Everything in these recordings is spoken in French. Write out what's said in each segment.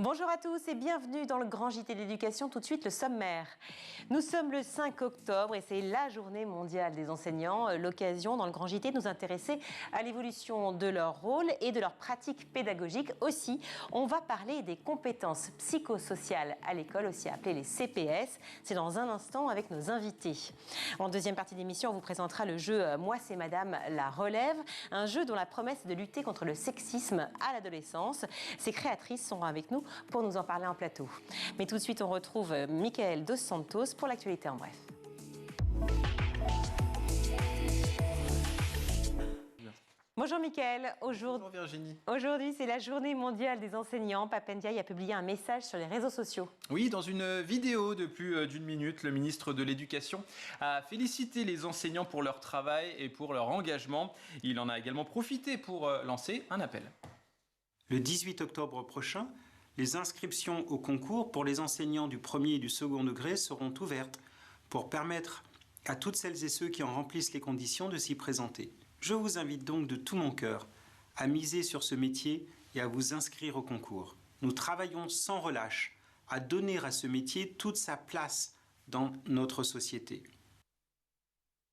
Bonjour à tous et bienvenue dans le Grand JT de l'éducation. Tout de suite, le sommaire. Nous sommes le 5 octobre et c'est la journée mondiale des enseignants. L'occasion dans le Grand JT de nous intéresser à l'évolution de leur rôle et de leurs pratiques pédagogiques. Aussi, on va parler des compétences psychosociales à l'école, aussi appelées les CPS. C'est dans un instant avec nos invités. En deuxième partie d'émission, on vous présentera le jeu Moi c'est Madame la relève. Un jeu dont la promesse est de lutter contre le sexisme à l'adolescence. Ses créatrices sont avec nous pour nous en parler en plateau. Mais tout de suite, on retrouve Michael Dos Santos pour l'actualité en bref. Bonjour Michael. Bonjour Virginie. Aujourd'hui, c'est la journée mondiale des enseignants. Pape Ndiaye a publié un message sur les réseaux sociaux. Oui, dans une vidéo de plus d'une minute, le ministre de l'Éducation a félicité les enseignants pour leur travail et pour leur engagement. Il en a également profité pour lancer un appel. Le 18 octobre prochain, les inscriptions au concours pour les enseignants du premier et du second degré seront ouvertes pour permettre à toutes celles et ceux qui en remplissent les conditions de s'y présenter. Je vous invite donc de tout mon cœur à miser sur ce métier et à vous inscrire au concours. Nous travaillons sans relâche à donner à ce métier toute sa place dans notre société.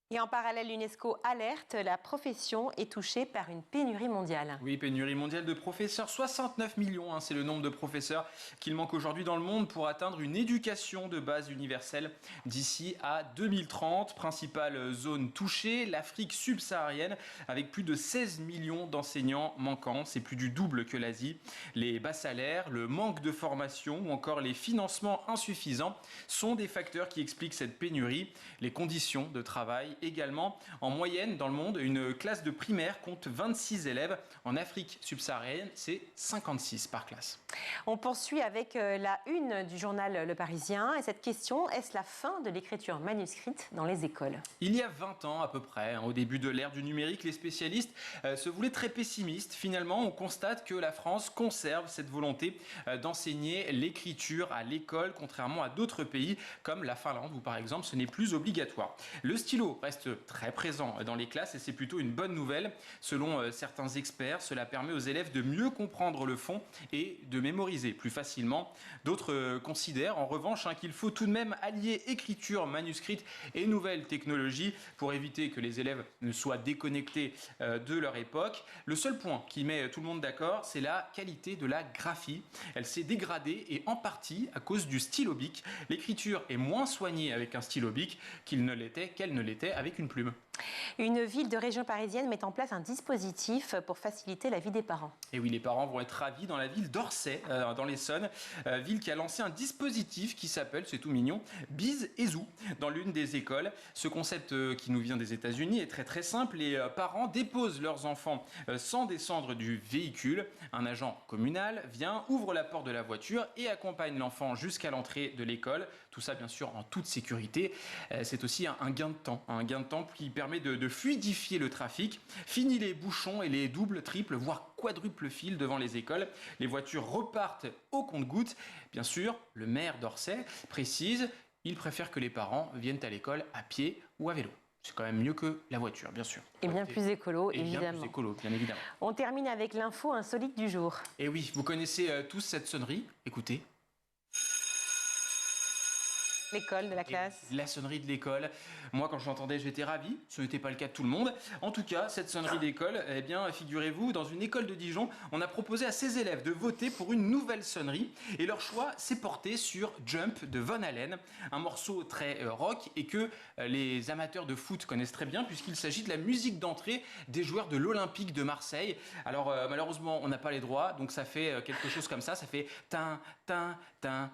Et en parallèle, l'UNESCO alerte, la profession est touchée par une pénurie mondiale. Oui, pénurie mondiale de professeurs. 69 millions, c'est le nombre de professeurs qu'il manque aujourd'hui dans le monde pour atteindre une éducation de base universelle d'ici à 2030. Principale zone touchée, l'Afrique subsaharienne, avec plus de 16 millions d'enseignants manquants. C'est plus du double que l'Asie. Les bas salaires, le manque de formation ou encore les financements insuffisants sont des facteurs qui expliquent cette pénurie. Les conditions de travail également. En moyenne, dans le monde, une classe de primaire compte 26 élèves. En Afrique subsaharienne, c'est 56 par classe. On poursuit avec la une du journal Le Parisien. Et cette question, est-ce la fin de l'écriture manuscrite dans les écoles? Il y a 20 ans à peu près, au début de l'ère du numérique, les spécialistes se voulaient très pessimistes. Finalement, on constate que la France conserve cette volonté d'enseigner l'écriture à l'école, contrairement à d'autres pays comme la Finlande, où par exemple, ce n'est plus obligatoire. Le stylo reste très présent dans les classes et c'est plutôt une bonne nouvelle. Selon certains experts, cela permet aux élèves de mieux comprendre le fond et de mémoriser plus facilement. D'autres considèrent en revanche qu'il faut tout de même allier écriture manuscrite et nouvelles technologies pour éviter que les élèves ne soient déconnectés de leur époque. Le seul point qui met tout le monde d'accord, c'est la qualité de la graphie. Elle s'est dégradée et en partie à cause du stylo bic. L'écriture est moins soignée avec un stylo bic qu'elle ne l'était avec une plume. Une ville de région parisienne met en place un dispositif pour faciliter la vie des parents. Et oui, les parents vont être ravis dans la ville d'Orsay, dans l'Essonne, ville qui a lancé un dispositif qui s'appelle, c'est tout mignon, Bise et Zou, dans l'une des écoles. Ce concept qui nous vient des États-Unis est très très simple. Les parents déposent leurs enfants sans descendre du véhicule. Un agent communal vient, ouvre la porte de la voiture et accompagne l'enfant jusqu'à l'entrée de l'école. Tout ça, bien sûr, en toute sécurité. C'est aussi un gain de temps qui permet de fluidifier le trafic. Fini les bouchons et les doubles, triples, voire quadruples files devant les écoles. Les voitures repartent au compte-gouttes. Bien sûr, le maire d'Orsay précise, il préfère que les parents viennent à l'école à pied ou à vélo. C'est quand même mieux que la voiture, bien sûr. Et bien plus écolo, évidemment. Bien plus écolo, bien évidemment. On termine avec l'info insolite du jour. Et oui, vous connaissez tous cette sonnerie. Écoutez. L'école de la classe. La sonnerie de l'école. Moi, quand je l'entendais, j'étais ravi. Ce n'était pas le cas de tout le monde. En tout cas, cette sonnerie d'école, eh bien, figurez-vous, dans une école de Dijon, on a proposé à ses élèves de voter pour une nouvelle sonnerie. Et leur choix s'est porté sur Jump de Von Halen, un morceau très rock et que les amateurs de foot connaissent très bien puisqu'il s'agit de la musique d'entrée des joueurs de l'Olympique de Marseille. Alors, malheureusement, on n'a pas les droits, donc ça fait quelque chose comme ça. Ça fait tin, tin, tin,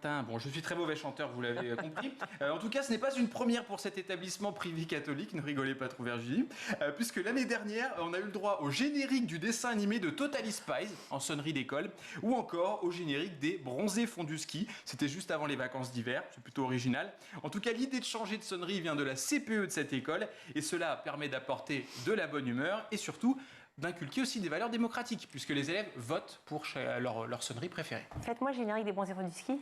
tin. Bon, je suis très mauvais chanteur, vous l'avez compris. En tout cas, ce n'est pas une première pour cet établissement privé catholique, ne rigolez pas trop Virginie, puisque l'année dernière, on a eu le droit au générique du dessin animé de Totally Spies, en sonnerie d'école, ou encore au générique des Bronzés font du ski. C'était juste avant les vacances d'hiver, c'est plutôt original. En tout cas, l'idée de changer de sonnerie vient de la CPE de cette école, et cela permet d'apporter de la bonne humeur, et surtout d'inculquer aussi des valeurs démocratiques, puisque les élèves votent pour leur sonnerie préférée. Faites-moi le générique des Bronzés font du ski.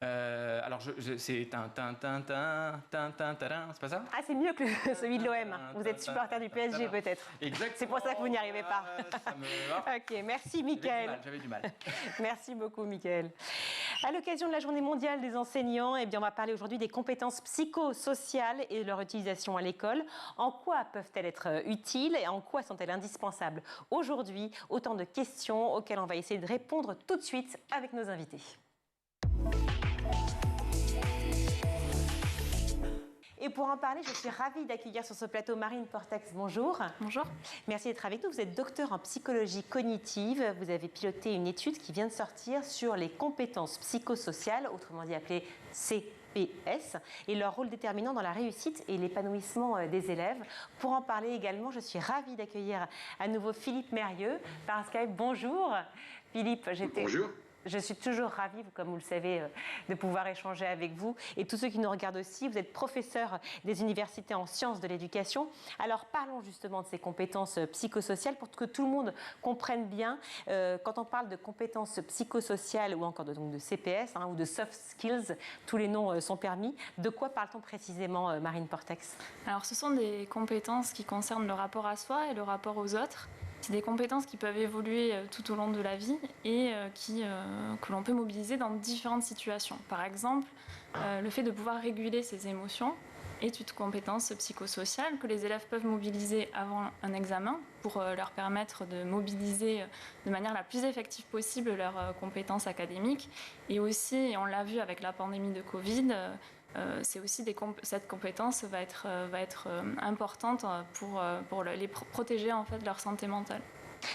Alors, c'est c'est pas ça? Ah, c'est mieux que celui de l'OM. Vous êtes supporter du PSG peut-être. Exactement. C'est pour ça que vous n'y arrivez pas. Ça me... Ok, merci Mickaël. J'avais du mal. Merci beaucoup Mickaël. À l'occasion de la Journée mondiale des enseignants, eh bien, on va parler aujourd'hui des compétences psychosociales et de leur utilisation à l'école. En quoi peuvent-elles être utiles et en quoi sont-elles indispensables aujourd'hui? Autant de questions auxquelles on va essayer de répondre tout de suite avec nos invités. Et pour en parler, je suis ravie d'accueillir sur ce plateau Marine Portax. Bonjour. Bonjour. Merci d'être avec nous. Vous êtes docteur en psychologie cognitive. Vous avez piloté une étude qui vient de sortir sur les compétences psychosociales, autrement dit appelées CPS, et leur rôle déterminant dans la réussite et l'épanouissement des élèves. Pour en parler également, je suis ravie d'accueillir à nouveau Philippe Mérieux par Skype. Bonjour. Philippe, Bonjour. Je suis toujours ravie, comme vous le savez, de pouvoir échanger avec vous. Et tous ceux qui nous regardent aussi, vous êtes professeur des universités en sciences de l'éducation. Alors parlons justement de ces compétences psychosociales pour que tout le monde comprenne bien. Quand on parle de compétences psychosociales ou encore de CPS ou de soft skills, tous les noms sont permis. De quoi parle-t-on précisément, Marine Portax? Alors ce sont des compétences qui concernent le rapport à soi et le rapport aux autres. C'est des compétences qui peuvent évoluer tout au long de la vie et que l'on peut mobiliser dans différentes situations. Par exemple, le fait de pouvoir réguler ses émotions est une compétence psychosociale que les élèves peuvent mobiliser avant un examen pour leur permettre de mobiliser de manière la plus effective possible leurs compétences académiques. Et aussi, et on l'a vu avec la pandémie de Covid, c'est aussi cette compétence va être importante pour les protéger en fait de leur santé mentale.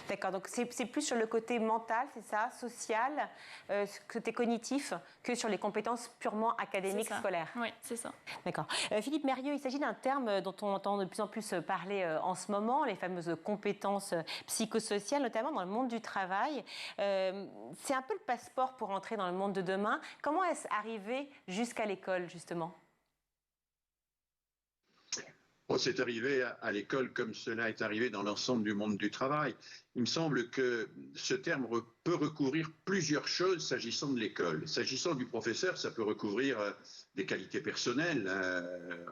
D'accord, donc c'est plus sur le côté mental, c'est ça, social, côté cognitif, que sur les compétences purement académiques scolaires. Oui, c'est ça. D'accord. Philippe Mérieux, il s'agit d'un terme dont on entend de plus en plus parler en ce moment, les fameuses compétences psychosociales, notamment dans le monde du travail. C'est un peu le passeport pour entrer dans le monde de demain. Comment est-ce arrivé jusqu'à l'école, justement ? Bon, c'est arrivé à l'école comme cela est arrivé dans l'ensemble du monde du travail. Il me semble que ce terme peut recouvrir plusieurs choses s'agissant de l'école. S'agissant du professeur, ça peut recouvrir des qualités personnelles.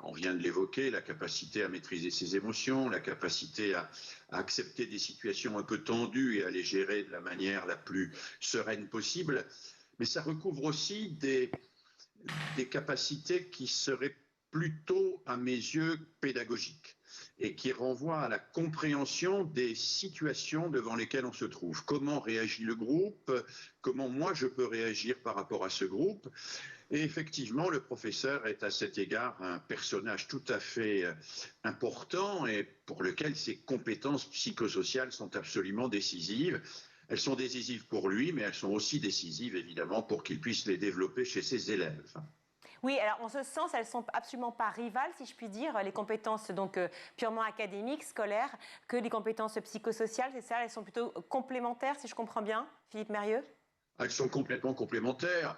On vient de l'évoquer, la capacité à maîtriser ses émotions, la capacité à accepter des situations un peu tendues et à les gérer de la manière la plus sereine possible. Mais ça recouvre aussi des capacités qui seraient plutôt, à mes yeux, pédagogique et qui renvoie à la compréhension des situations devant lesquelles on se trouve. Comment réagit le groupe? Comment moi je peux réagir par rapport à ce groupe? Et effectivement, le professeur est à cet égard un personnage tout à fait important et pour lequel ses compétences psychosociales sont absolument décisives. Elles sont décisives pour lui, mais elles sont aussi décisives, évidemment, pour qu'il puisse les développer chez ses élèves. Oui, alors en ce sens, elles ne sont absolument pas rivales, si je puis dire, les compétences donc purement académiques, scolaires, que les compétences psychosociales, c'est ça, elles sont plutôt complémentaires, si je comprends bien, Philippe Mérieux? Elles sont complètement complémentaires.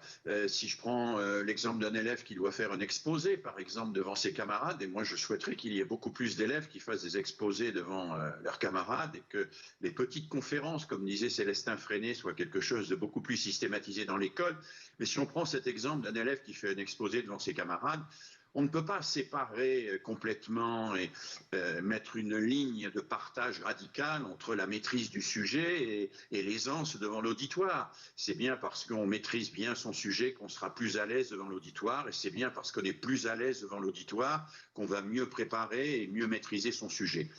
Si je prends l'exemple d'un élève qui doit faire un exposé, par exemple, devant ses camarades, et moi je souhaiterais qu'il y ait beaucoup plus d'élèves qui fassent des exposés devant leurs camarades et que les petites conférences, comme disait Célestin Freinet, soient quelque chose de beaucoup plus systématisé dans l'école. Mais si on prend cet exemple d'un élève qui fait un exposé devant ses camarades, on ne peut pas séparer complètement et mettre une ligne de partage radicale entre la maîtrise du sujet et l'aisance devant l'auditoire. C'est bien parce qu'on maîtrise bien son sujet qu'on sera plus à l'aise devant l'auditoire et c'est bien parce qu'on est plus à l'aise devant l'auditoire qu'on va mieux préparer et mieux maîtriser son sujet.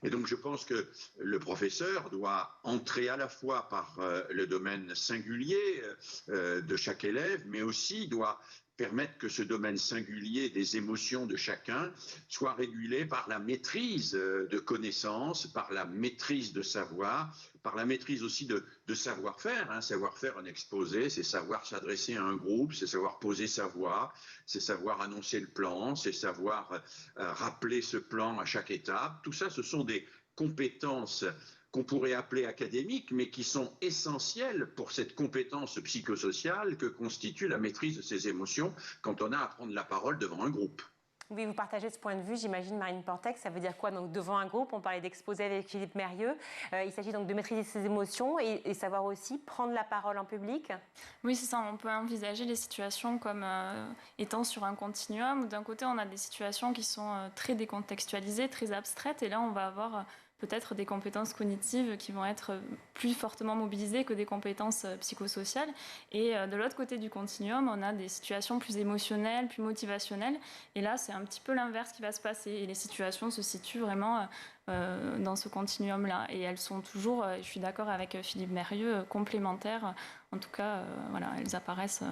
Et donc je pense que le professeur doit entrer à la fois par le domaine singulier de chaque élève, mais aussi doit permettre que ce domaine singulier des émotions de chacun soit régulé par la maîtrise de connaissances, par la maîtrise de savoir, par la maîtrise aussi de savoir-faire. Savoir-faire un exposé, c'est savoir s'adresser à un groupe, c'est savoir poser sa voix, c'est savoir annoncer le plan, c'est savoir rappeler ce plan à chaque étape. Tout ça, ce sont des compétences qu'on pourrait appeler académiques, mais qui sont essentielles pour cette compétence psychosociale que constitue la maîtrise de ses émotions quand on a à prendre la parole devant un groupe. Oui, vous partagez ce point de vue, j'imagine, Marine Portex. Ça veut dire quoi? Donc, devant un groupe, on parlait d'exposer avec Philippe Mérieux. Il s'agit donc de maîtriser ses émotions et savoir aussi prendre la parole en public. Oui, c'est ça. On peut envisager les situations comme étant sur un continuum. D'un côté, on a des situations qui sont très décontextualisées, très abstraites. Et là, on va avoir peut-être des compétences cognitives qui vont être plus fortement mobilisées que des compétences psychosociales. Et de l'autre côté du continuum, on a des situations plus émotionnelles, plus motivationnelles. Et là, c'est un petit peu l'inverse qui va se passer. Et les situations se situent vraiment dans ce continuum-là. Et elles sont toujours, je suis d'accord avec Philippe Mérieux, complémentaires. En tout cas, voilà, elles apparaissent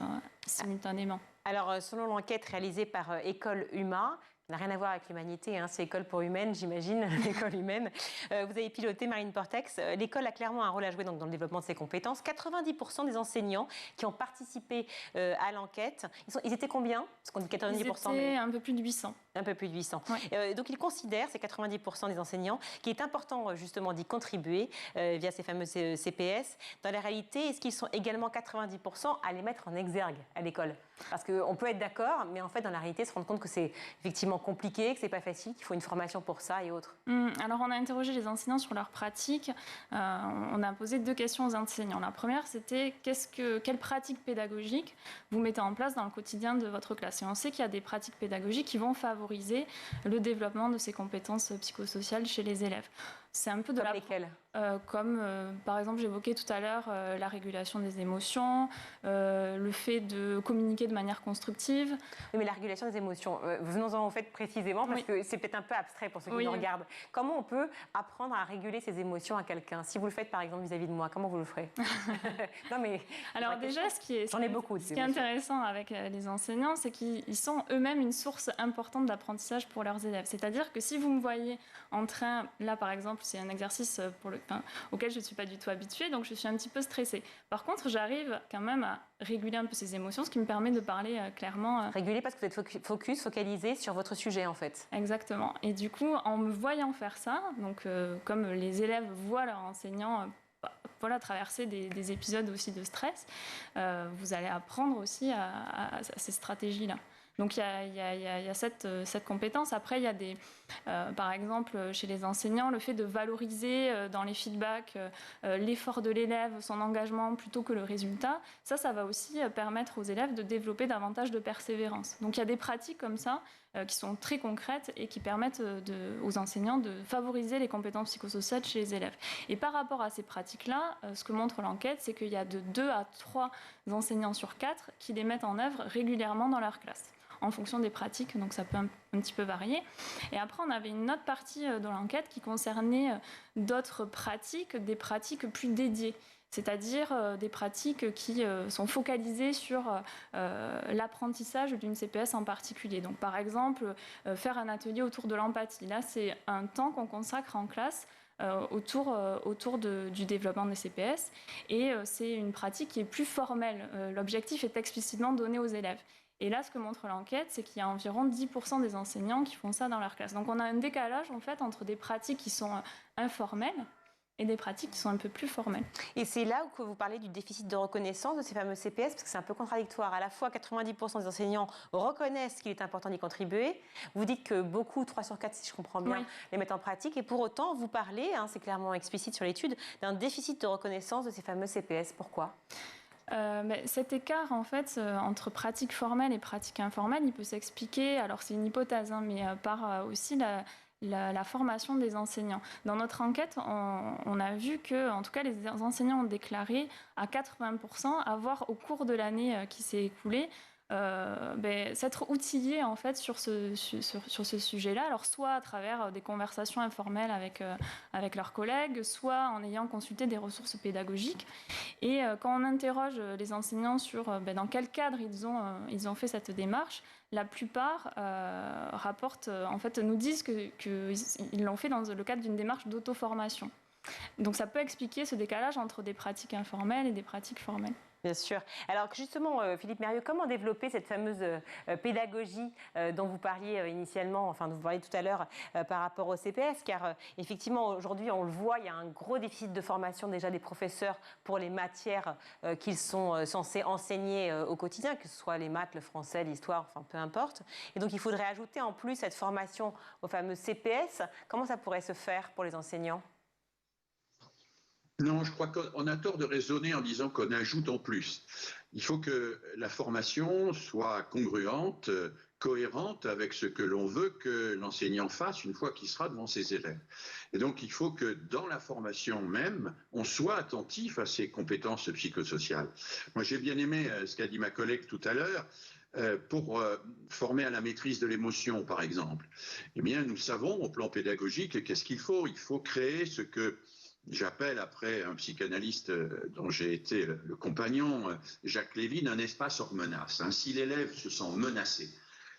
simultanément. Alors, selon l'enquête réalisée par École Humain, ça n'a rien à voir avec l'humanité, hein, c'est École pour humaine, j'imagine, l'école humaine. Vous avez piloté, Marine Portex. L'école a clairement un rôle à jouer donc, dans le développement de ses compétences. 90% des enseignants qui ont participé à l'enquête, ils étaient combien? Parce qu'on dit 90%. Ils étaient un peu plus de 800. Un peu plus de 800. Ouais. Donc ils considèrent, ces 90% des enseignants, qu'il est important justement d'y contribuer via ces fameux CPS. Dans la réalité, est-ce qu'ils sont également 90% à les mettre en exergue à l'école? Parce qu'on peut être d'accord, mais en fait, dans la réalité, se rendre compte que c'est effectivement compliqué, que c'est pas facile, qu'il faut une formation pour ça et autres. Alors, on a interrogé les enseignants sur leur pratique. On a posé 2 questions aux enseignants. La première, c'était quelles pratiques pédagogiques vous mettez en place dans le quotidien de votre classe? Et on sait qu'il y a des pratiques pédagogiques qui vont favoriser le développement de ces compétences psychosociales chez les élèves. C'est un peu de comme lesquelles? Comme par exemple j'évoquais tout à l'heure la régulation des émotions, le fait de communiquer de manière constructive. Oui, mais la régulation des émotions, venons-en au fait précisément parce que c'est peut-être un peu abstrait pour ceux qui nous regardent. Comment on peut apprendre à réguler ses émotions à quelqu'un? Si vous le faites par exemple vis-à-vis de moi, comment vous le ferez? Non mais alors déjà ce qui est intéressant avec les enseignants, c'est qu'ils sont eux-mêmes une source importante d'apprentissage pour leurs élèves. C'est-à-dire que si vous me voyez en train, là par exemple, c'est un exercice auquel je ne suis pas du tout habituée, donc je suis un petit peu stressée. Par contre, j'arrive quand même à réguler un peu ces émotions, ce qui me permet de parler clairement. Réguler parce que vous êtes focalisé sur votre sujet en fait. Exactement. Et du coup, en me voyant faire ça, donc comme les élèves voient leur enseignant traverser des épisodes aussi de stress, vous allez apprendre aussi à ces stratégies-là. Donc il y a cette compétence. Après, il y a par exemple, chez les enseignants, le fait de valoriser dans les feedbacks l'effort de l'élève, son engagement, plutôt que le résultat. Ça va aussi permettre aux élèves de développer davantage de persévérance. Donc il y a des pratiques comme ça qui sont très concrètes et qui permettent aux enseignants de favoriser les compétences psychosociales chez les élèves. Et par rapport à ces pratiques-là, ce que montre l'enquête, c'est qu'il y a de 2 à 3 enseignants sur 4 qui les mettent en œuvre régulièrement dans leur classe, en fonction des pratiques, donc ça peut un petit peu varier. Et après, on avait une autre partie de l'enquête qui concernait d'autres pratiques, des pratiques plus dédiées, c'est-à-dire des pratiques qui sont focalisées sur l'apprentissage d'une CPS en particulier. Donc par exemple, faire un atelier autour de l'empathie. Là, c'est un temps qu'on consacre en classe autour du développement des CPS, et c'est une pratique qui est plus formelle. L'objectif est explicitement donné aux élèves. Et là, ce que montre l'enquête, c'est qu'il y a environ 10% des enseignants qui font ça dans leur classe. Donc on a un décalage en fait entre des pratiques qui sont informelles et des pratiques qui sont un peu plus formelles. Et c'est là où vous parlez du déficit de reconnaissance de ces fameux CPS, parce que c'est un peu contradictoire. À la fois, 90% des enseignants reconnaissent qu'il est important d'y contribuer. Vous dites que beaucoup, 3 sur 4, si je comprends bien, les mettent en pratique. Et pour autant, vous parlez, c'est clairement explicite sur l'étude, d'un déficit de reconnaissance de ces fameux CPS. Pourquoi ? Cet écart en fait entre pratique formelle et pratique informelle, il peut s'expliquer, alors c'est une hypothèse, mais par aussi la formation des enseignants. Dans notre enquête, on a vu que, en tout cas, les enseignants ont déclaré à 80% avoir, au cours de l'année qui s'est écoulée, s'être outillés en fait sur ce sujet-là, alors soit à travers des conversations informelles avec leurs collègues, soit en ayant consulté des ressources pédagogiques. Et quand on interroge les enseignants sur dans quel cadre ils ont fait cette démarche, la plupart nous disent qu'ils l'ont fait dans le cadre d'une démarche d'auto-formation. Donc ça peut expliquer ce décalage entre des pratiques informelles et des pratiques formelles. Bien sûr. Alors justement, Philippe Mérieux, comment développer cette fameuse pédagogie dont vous parliez initialement, enfin dont vous parliez tout à l'heure par rapport au CPS, car effectivement aujourd'hui on le voit, il y a un gros déficit de formation déjà des professeurs pour les matières qu'ils sont censés enseigner au quotidien, que ce soit les maths, le français, l'histoire, enfin peu importe. Et donc il faudrait ajouter en plus cette formation au fameux CPS. Comment ça pourrait se faire pour les enseignants ? Non, je crois qu'on a tort de raisonner en disant qu'on ajoute en plus. Il faut que la formation soit congruente, cohérente avec ce que l'on veut que l'enseignant fasse une fois qu'il sera devant ses élèves. Et donc, il faut que dans la formation même, on soit attentif à ces compétences psychosociales. Moi, j'ai bien aimé ce qu'a dit ma collègue tout à l'heure. Pour former à la maîtrise de l'émotion, par exemple. Eh bien, nous savons, au plan pédagogique, qu'est-ce qu'il faut ? Il faut créer ce que j'appelle, après un psychanalyste dont j'ai été le compagnon, Jacques Lévin, un espace hors menace. Si l'élève se sent menacé,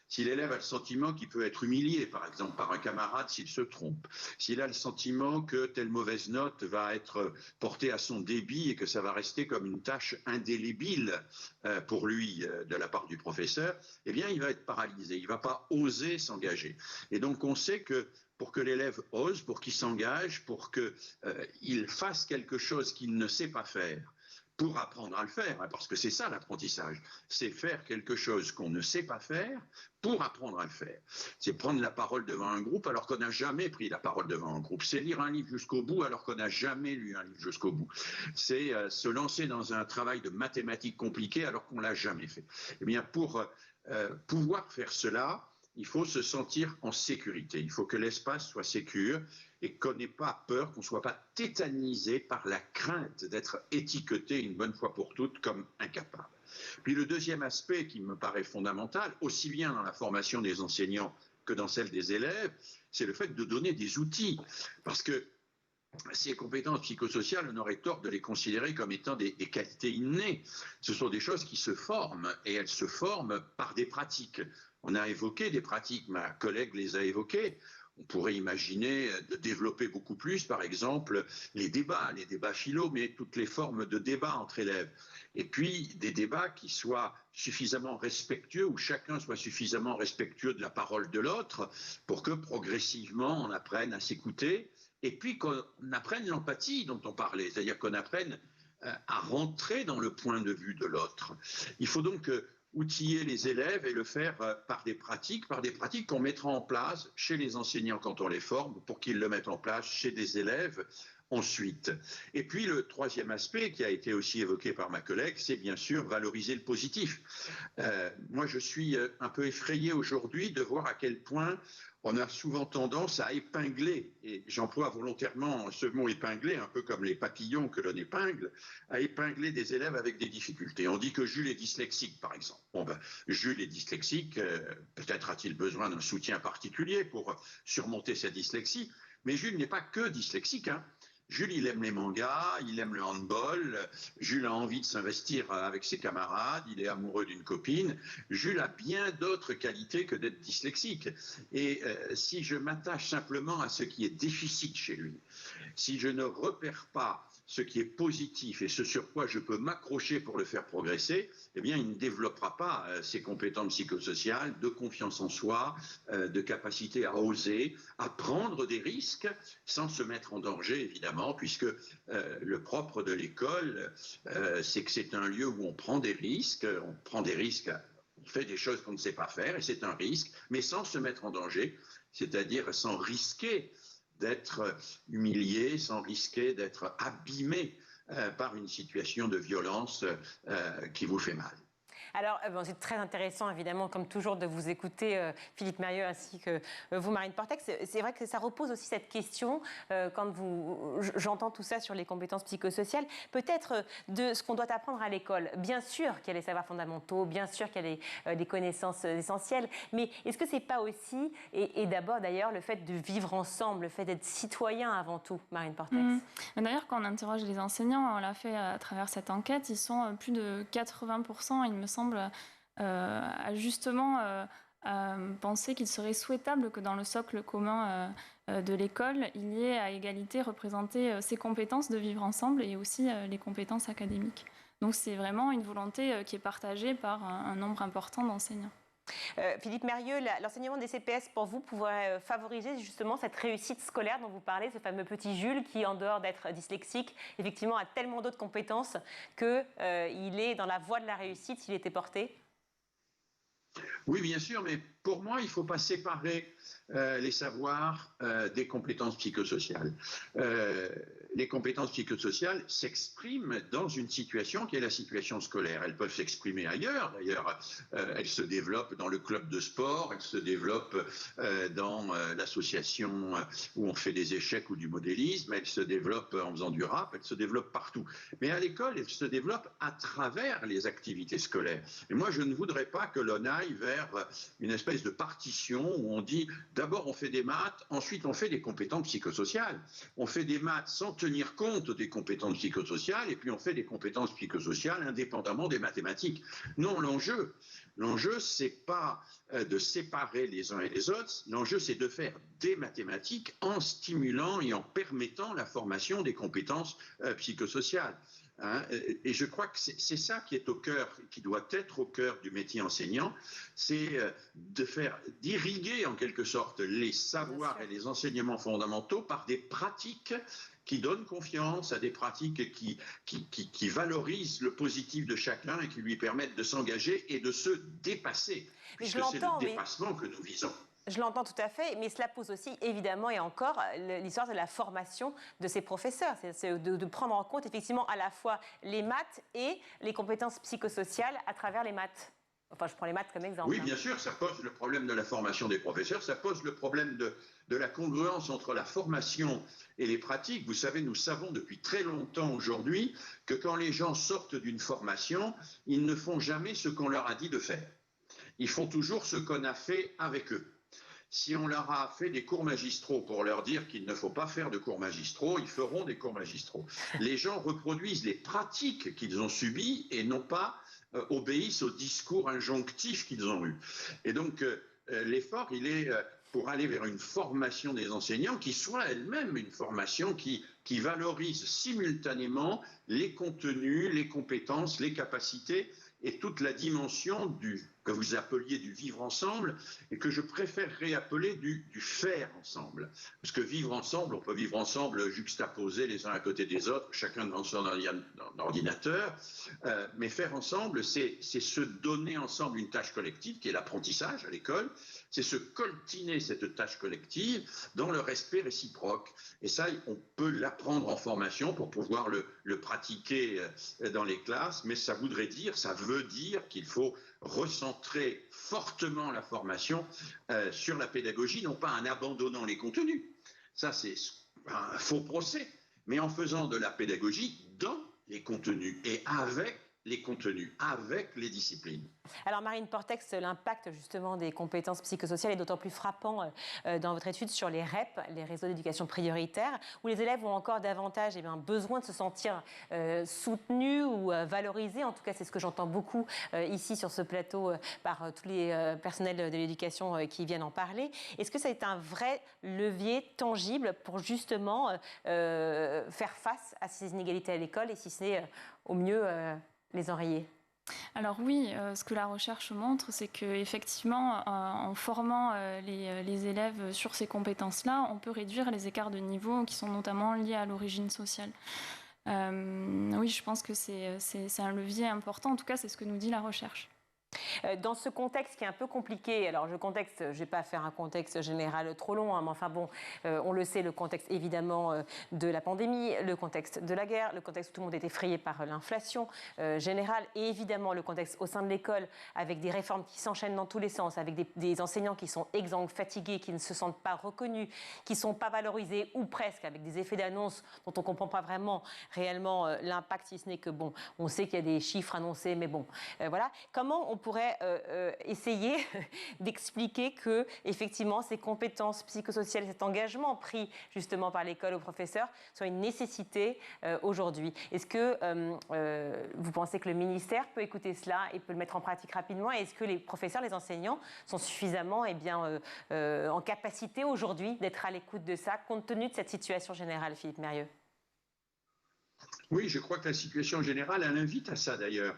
si l'élève a le sentiment qu'il peut être humilié, par exemple, par un camarade s'il se trompe, s'il a le sentiment que telle mauvaise note va être portée à son débit et que ça va rester comme une tâche indélébile pour lui de la part du professeur, eh bien, il va être paralysé, il ne va pas oser s'engager. Et donc, on sait que pour que l'élève ose, pour qu'il s'engage, pour qu'il fasse quelque chose qu'il ne sait pas faire, pour apprendre à le faire, parce que c'est ça l'apprentissage, c'est faire quelque chose qu'on ne sait pas faire pour apprendre à le faire. C'est prendre la parole devant un groupe alors qu'on n'a jamais pris la parole devant un groupe. C'est lire un livre jusqu'au bout alors qu'on n'a jamais lu un livre jusqu'au bout. C'est se lancer dans un travail de mathématiques compliqué alors qu'on ne l'a jamais fait. Eh bien, pour pouvoir faire cela, il faut se sentir en sécurité. Il faut que l'espace soit sécure et qu'on n'ait pas peur, qu'on ne soit pas tétanisé par la crainte d'être étiqueté une bonne fois pour toutes comme incapable. Puis le deuxième aspect qui me paraît fondamental, aussi bien dans la formation des enseignants que dans celle des élèves, c'est le fait de donner des outils. Parce que ces compétences psychosociales, on aurait tort de les considérer comme étant des qualités innées. Ce sont des choses qui se forment, et elles se forment par des pratiques. On a évoqué des pratiques, ma collègue les a évoquées. On pourrait imaginer de développer beaucoup plus, par exemple, les débats philo, mais toutes les formes de débats entre élèves. Et puis, des débats qui soient suffisamment respectueux, où chacun soit suffisamment respectueux de la parole de l'autre, pour que progressivement on apprenne à s'écouter, et puis qu'on apprenne l'empathie dont on parlait, c'est-à-dire qu'on apprenne à rentrer dans le point de vue de l'autre. Il faut donc outiller les élèves et le faire par des pratiques qu'on mettra en place chez les enseignants quand on les forme, pour qu'ils le mettent en place chez des élèves ensuite. Et puis le troisième aspect qui a été aussi évoqué par ma collègue, c'est bien sûr valoriser le positif. Moi, je suis un peu effrayé aujourd'hui de voir à quel point on a souvent tendance à épingler, et j'emploie volontairement ce mot épingler, un peu comme les papillons que l'on épingle, à épingler des élèves avec des difficultés. On dit que Jules est dyslexique, par exemple. Bon, Jules est dyslexique, peut-être a-t-il besoin d'un soutien particulier pour surmonter sa dyslexie, mais Jules n'est pas que dyslexique, Jules, il aime les mangas, il aime le handball, Jules a envie de s'investir avec ses camarades, il est amoureux d'une copine. Jules a bien d'autres qualités que d'être dyslexique. Et si je m'attache simplement à ce qui est déficit chez lui, si je ne repère pas ce qui est positif et ce sur quoi je peux m'accrocher pour le faire progresser, eh bien, il ne développera pas ses compétences psychosociales, de confiance en soi, de capacité à oser, à prendre des risques sans se mettre en danger, évidemment, puisque le propre de l'école, c'est que c'est un lieu où on prend des risques, on fait des choses qu'on ne sait pas faire, et c'est un risque, mais sans se mettre en danger, c'est-à-dire sans risquer d'être humilié, sans risquer d'être abîmé par une situation de violence qui vous fait mal. Alors, c'est très intéressant, évidemment, comme toujours, de vous écouter, Philippe Mérieux, ainsi que vous, Marine Portex. C'est vrai que ça repose aussi cette question, quand j'entends tout ça sur les compétences psychosociales, peut-être de ce qu'on doit apprendre à l'école. Bien sûr qu'il y a les savoirs fondamentaux, bien sûr qu'il y a des connaissances essentielles, mais est-ce que c'est pas aussi, et d'abord d'ailleurs, le fait de vivre ensemble, le fait d'être citoyen avant tout, Marine Portex? D'ailleurs, quand on interroge les enseignants, on l'a fait à travers cette enquête, ils sont plus de 80%, il me semble, à justement penser qu'il serait souhaitable que dans le socle commun de l'école, il y ait à égalité représenté ces compétences de vivre ensemble et aussi les compétences académiques. Donc c'est vraiment une volonté qui est partagée par un nombre important d'enseignants. Philippe Mérieux, l'enseignement des CPS pour vous pourrait favoriser justement cette réussite scolaire dont vous parlez, ce fameux petit Jules qui, en dehors d'être dyslexique, effectivement a tellement d'autres compétences qu'il est dans la voie de la réussite s'il était porté? Oui, bien sûr, mais pour moi, il ne faut pas séparer les savoirs des compétences psychosociales. Les compétences psychosociales s'expriment dans une situation qui est la situation scolaire. Elles peuvent s'exprimer ailleurs. D'ailleurs, elles se développent dans le club de sport, elles se développent dans l'association où on fait des échecs ou du modélisme, elles se développent en faisant du rap, elles se développent partout. Mais à l'école, elles se développent à travers les activités scolaires. Et moi, je ne voudrais pas que l'on aille vers une espèce de partition où on dit d'abord on fait des maths, ensuite on fait des compétences psychosociales. On fait des maths sans tenir compte des compétences psychosociales et puis on fait des compétences psychosociales indépendamment des mathématiques. Non, l'enjeu, c'est pas de séparer les uns et les autres, l'enjeu c'est de faire des mathématiques en stimulant et en permettant la formation des compétences psychosociales. Et je crois que c'est ça qui est au cœur, qui doit être au cœur du métier enseignant, c'est d'irriguer en quelque sorte les savoirs et les enseignements fondamentaux par des pratiques qui donnent confiance, à des pratiques qui valorisent le positif de chacun et qui lui permettent de s'engager et de se dépasser, puisque c'est le dépassement que nous visons. Je l'entends tout à fait, mais cela pose aussi évidemment et encore l'histoire de la formation de ces professeurs. C'est de prendre en compte effectivement à la fois les maths et les compétences psychosociales à travers les maths. Enfin, je prends les maths comme exemple. Oui, bien sûr, ça pose le problème de la formation des professeurs, ça pose le problème de la congruence entre la formation et les pratiques. Vous savez, nous savons depuis très longtemps aujourd'hui que quand les gens sortent d'une formation, ils ne font jamais ce qu'on leur a dit de faire. Ils font toujours ce qu'on a fait avec eux. Si on leur a fait des cours magistraux pour leur dire qu'il ne faut pas faire de cours magistraux, ils feront des cours magistraux. Les gens reproduisent les pratiques qu'ils ont subies et non pas obéissent aux discours injonctifs qu'ils ont eus. Et donc, l'effort, il est pour aller vers une formation des enseignants qui soit elle-même une formation qui valorise simultanément les contenus, les compétences, les capacités et toute la dimension que vous appeliez du vivre ensemble et que je préférerais appeler du faire ensemble. Parce que vivre ensemble, on peut vivre ensemble juxtaposés les uns à côté des autres, chacun devant son ordinateur, mais faire ensemble, c'est se donner ensemble une tâche collective qui est l'apprentissage à l'école, c'est se coltiner cette tâche collective dans le respect réciproque. Et ça, on peut l'apprendre en formation pour pouvoir le pratiquer dans les classes, mais ça veut dire qu'il faut recentrer fortement la formation sur la pédagogie, non pas en abandonnant les contenus. Ça, c'est un faux procès, mais en faisant de la pédagogie dans les contenus et avec les contenus, avec les disciplines. Alors Marine Portex, l'impact justement des compétences psychosociales est d'autant plus frappant dans votre étude sur les REP, les réseaux d'éducation prioritaire, où les élèves ont encore davantage besoin de se sentir soutenus ou valorisés. En tout cas, c'est ce que j'entends beaucoup ici sur ce plateau par tous les personnels de l'éducation qui viennent en parler. Est-ce que ça est un vrai levier tangible pour justement faire face à ces inégalités à l'école et si c'est au mieux les enrayer? Alors oui, ce que la recherche montre, c'est qu'effectivement, en formant les élèves sur ces compétences-là, on peut réduire les écarts de niveau qui sont notamment liés à l'origine sociale. Oui, je pense que c'est un levier important. En tout cas, c'est ce que nous dit la recherche. Dans ce contexte qui est un peu compliqué, alors je ne vais pas faire un contexte général trop long, mais enfin bon, on le sait, le contexte évidemment de la pandémie, le contexte de la guerre, le contexte où tout le monde est effrayé par l'inflation générale et évidemment le contexte au sein de l'école avec des réformes qui s'enchaînent dans tous les sens, avec des enseignants qui sont exsangues, fatigués, qui ne se sentent pas reconnus, qui ne sont pas valorisés ou presque, avec des effets d'annonce dont on ne comprend pas vraiment réellement l'impact, si ce n'est que bon, on sait qu'il y a des chiffres annoncés, mais bon, voilà. Comment on pourrait essayer d'expliquer que effectivement ces compétences psychosociales, cet engagement pris justement par l'école aux professeurs soit une nécessité aujourd'hui. Est-ce que vous pensez que le ministère peut écouter cela et peut le mettre en pratique rapidement? Et est-ce que les professeurs, les enseignants sont suffisamment en capacité aujourd'hui d'être à l'écoute de ça compte tenu de cette situation générale, Philippe Mérieux? Oui, je crois que la situation générale, elle invite à ça d'ailleurs.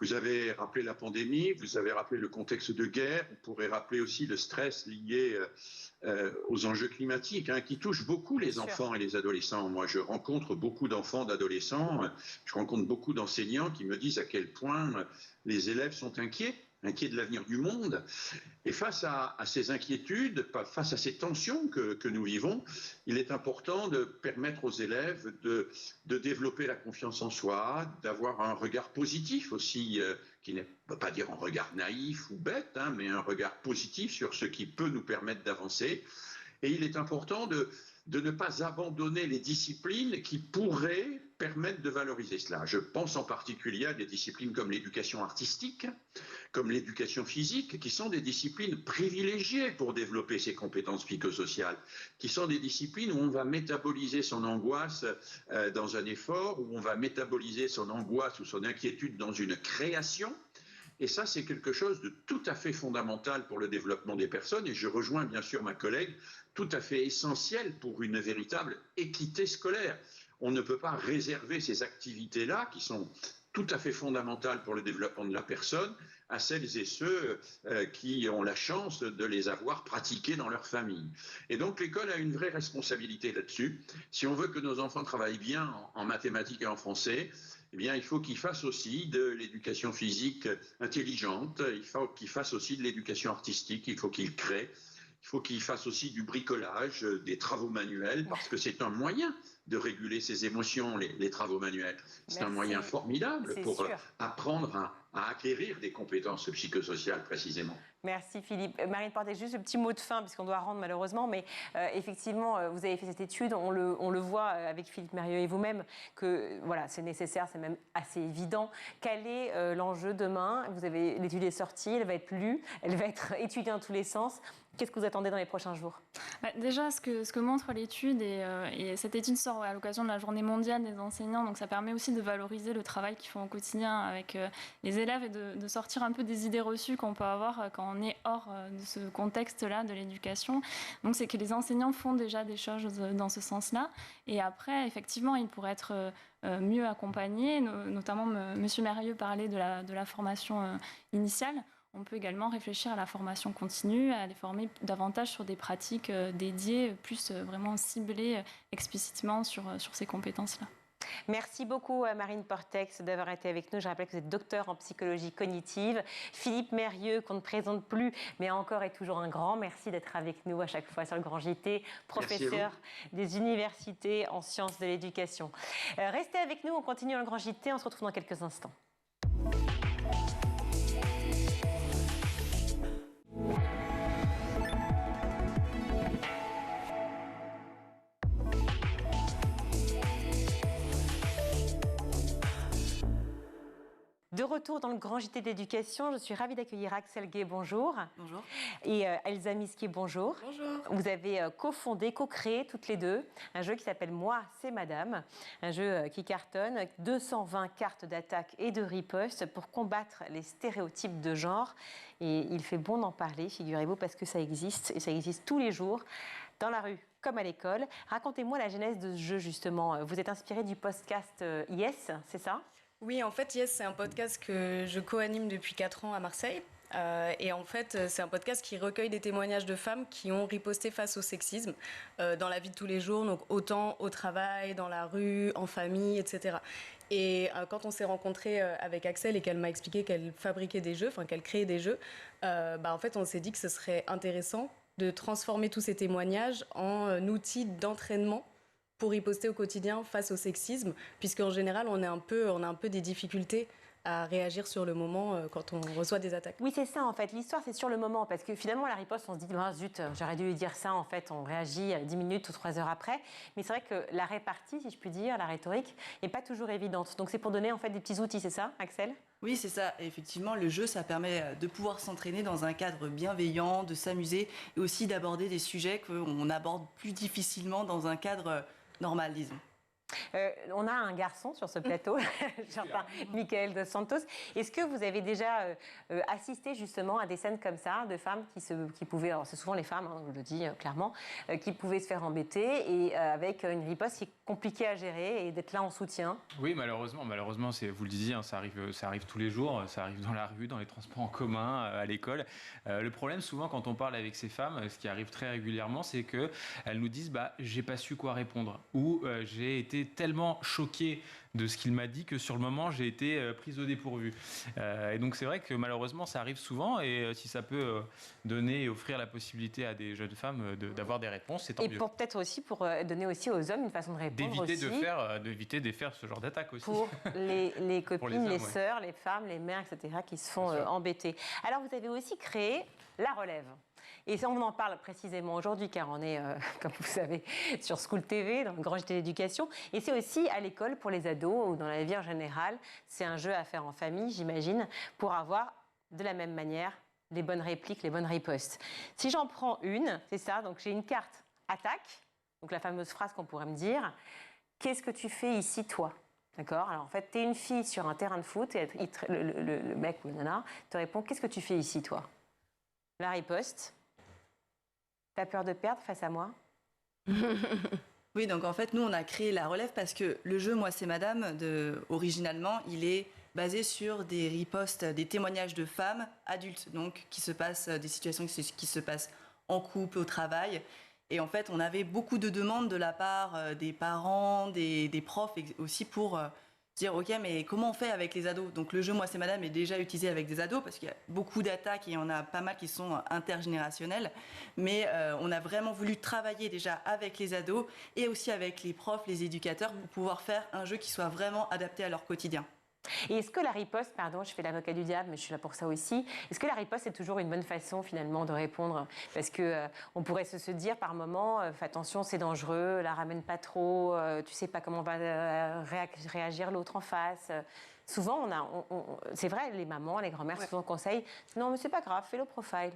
Vous avez rappelé la pandémie, vous avez rappelé le contexte de guerre, vous pourrez rappeler aussi le stress lié aux enjeux climatiques, qui touchent beaucoup les enfants et les adolescents. Moi, je rencontre beaucoup d'enfants, d'adolescents, je rencontre beaucoup d'enseignants qui me disent à quel point les élèves sont inquiets de l'avenir du monde. Et face à ces inquiétudes, face à ces tensions que nous vivons, il est important de permettre aux élèves de développer la confiance en soi, d'avoir un regard positif aussi, qui ne veut pas dire un regard naïf ou bête, mais un regard positif sur ce qui peut nous permettre d'avancer. Et il est important de ne pas abandonner les disciplines qui pourraient permettre de valoriser cela. Je pense en particulier à des disciplines comme l'éducation artistique, comme l'éducation physique, qui sont des disciplines privilégiées pour développer ces compétences psychosociales, qui sont des disciplines où on va métaboliser son angoisse dans un effort, où on va métaboliser son angoisse ou son inquiétude dans une création. Et ça, c'est quelque chose de tout à fait fondamental pour le développement des personnes. Et je rejoins bien sûr ma collègue, tout à fait essentiel pour une véritable équité scolaire. On ne peut pas réserver ces activités-là, qui sont tout à fait fondamentales pour le développement de la personne, à celles et ceux qui ont la chance de les avoir pratiquées dans leur famille. Et donc l'école a une vraie responsabilité là-dessus. Si on veut que nos enfants travaillent bien en mathématiques et en français, eh bien, il faut qu'ils fassent aussi de l'éducation physique intelligente, il faut qu'ils fassent aussi de l'éducation artistique, il faut qu'ils créent, il faut qu'ils fassent aussi du bricolage, des travaux manuels, parce que c'est un moyen de réguler ses émotions, les travaux manuels. C'est un moyen formidable pour apprendre à acquérir des compétences psychosociales précisément. Merci Philippe. Marine Portex, juste un petit mot de fin, puisqu'on doit rendre malheureusement, mais effectivement, vous avez fait cette étude, on le voit avec Philippe Mérieux et vous-même, que voilà, c'est nécessaire, c'est même assez évident. Quel est l'enjeu demain? L'étude est sortie, elle va être lue, elle va être étudiée dans tous les sens. Qu'est-ce que vous attendez dans les prochains jours? Déjà, ce que montre l'étude, et cette étude sort à l'occasion de la Journée mondiale des enseignants, donc ça permet aussi de valoriser le travail qu'ils font au quotidien avec les élèves et de sortir un peu des idées reçues qu'on peut avoir quand on est hors de ce contexte-là de l'éducation. Donc c'est que les enseignants font déjà des choses dans ce sens-là. Et après, effectivement, ils pourraient être mieux accompagnés. Notamment, M. Mérieux parlait de la formation initiale. On peut également réfléchir à la formation continue, à les former davantage sur des pratiques dédiées, plus vraiment ciblées explicitement sur ces compétences-là. Merci beaucoup à Marine Portex d'avoir été avec nous. Je rappelle que vous êtes docteur en psychologie cognitive. Philippe Mérieux, qu'on ne présente plus, mais encore et toujours un grand merci d'être avec nous à chaque fois sur le Grand JT, professeur des universités en sciences de l'éducation. Restez avec nous, on continue dans le Grand JT, on se retrouve dans quelques instants. De retour dans le Grand JT de l'éducation, je suis ravie d'accueillir Axel Gay, bonjour. Bonjour. Et Elsa Miski, bonjour. Bonjour. Vous avez co-fondé, co-créé toutes les deux un jeu qui s'appelle Moi, c'est Madame. Un jeu qui cartonne, 220 cartes d'attaque et de riposte pour combattre les stéréotypes de genre. Et il fait bon d'en parler, figurez-vous, parce que ça existe, et ça existe tous les jours, dans la rue comme à l'école. Racontez-moi la genèse de ce jeu, justement. Vous êtes inspiré du podcast Yes, c'est ça ? Oui, en fait, Yes, c'est un podcast que je co-anime depuis 4 ans à Marseille. Et en fait, c'est un podcast qui recueille des témoignages de femmes qui ont riposté face au sexisme dans la vie de tous les jours, donc autant au travail, dans la rue, en famille, etc. Et quand on s'est rencontrés avec Axel et qu'elle m'a expliqué qu'elle fabriquait des jeux, enfin qu'elle créait des jeux, en fait, on s'est dit que ce serait intéressant de transformer tous ces témoignages en outils d'entraînement pour riposter au quotidien face au sexisme, puisqu'en général, on a un peu des difficultés à réagir sur le moment quand on reçoit des attaques. Oui, c'est ça en fait. L'histoire, c'est sur le moment. Parce que finalement, la riposte, on se dit, zut, j'aurais dû lui dire ça. En fait, on réagit 10 minutes ou 3 heures après. Mais c'est vrai que la répartie, si je puis dire, la rhétorique, n'est pas toujours évidente. Donc c'est pour donner en fait des petits outils, c'est ça, Axel ? Oui, c'est ça. Et effectivement, le jeu, ça permet de pouvoir s'entraîner dans un cadre bienveillant, de s'amuser et aussi d'aborder des sujets qu'on aborde plus difficilement dans un cadre normal, disons. On a un garçon sur ce plateau, j'entends Michael Dos Santos. Est-ce que vous avez déjà assisté justement à des scènes comme ça, de femmes qui pouvaient, alors c'est souvent les femmes, hein, je le dis clairement, qui pouvaient se faire embêter et avec une riposte qui est compliquée à gérer et d'être là en soutien? Oui, malheureusement, vous le disiez, hein, ça arrive tous les jours, ça arrive dans la rue, dans les transports en commun, à l'école. Le problème, souvent, quand on parle avec ces femmes, ce qui arrive très régulièrement, c'est qu'elles nous disent j'ai pas su quoi répondre, ou j'ai été tellement choquée de ce qu'il m'a dit que sur le moment j'ai été prise au dépourvu. Et donc c'est vrai que malheureusement ça arrive souvent, et si ça peut donner et offrir la possibilité à des jeunes femmes d'avoir des réponses, c'est tant mieux. Et peut-être aussi pour donner aussi aux hommes une façon de répondre, d'éviter de faire ce genre d'attaque aussi. Pour les copines, Pour les hommes, les sœurs, les femmes, les mères, etc. qui se font embêter. Alors vous avez aussi créé la relève. Et ça, on en parle précisément aujourd'hui, car on est, comme vous savez, sur School TV, dans le Grand JT d'éducation. Et c'est aussi à l'école pour les ados, ou dans la vie en général. C'est un jeu à faire en famille, j'imagine, pour avoir de la même manière les bonnes répliques, les bonnes ripostes. Si j'en prends une, c'est ça, donc j'ai une carte attaque, donc la fameuse phrase qu'on pourrait me dire, qu'est-ce que tu fais ici, toi? D'accord? Alors en fait, tu es une fille sur un terrain de foot, et le mec ou la nana te répond, qu'est-ce que tu fais ici, toi? La riposte. T'as peur de perdre face à moi? Oui, donc en fait, nous, on a créé la relève parce que le jeu Moi, c'est Madame, originalement, il est basé sur des ripostes, des témoignages de femmes adultes, donc qui se passent, des situations qui se passent en couple, au travail. Et en fait, on avait beaucoup de demandes de la part des parents, des profs, et aussi pour dire, OK, mais comment on fait avec les ados? Donc le jeu Moi, c'est Madame est déjà utilisé avec des ados parce qu'il y a beaucoup d'attaques et il y en a pas mal qui sont intergénérationnelles. Mais on a vraiment voulu travailler déjà avec les ados et aussi avec les profs, les éducateurs pour pouvoir faire un jeu qui soit vraiment adapté à leur quotidien. Et est-ce que la riposte, pardon, je fais l'avocat du diable, mais je suis là pour ça aussi, est-ce que la riposte est toujours une bonne façon finalement de répondre? Parce que on pourrait se dire par moment, fais attention, c'est dangereux, la ramène pas trop, tu sais pas comment va réagir l'autre en face. Souvent, c'est vrai, les mamans, les grand-mères souvent conseillent, non mais c'est pas grave, fais le profile.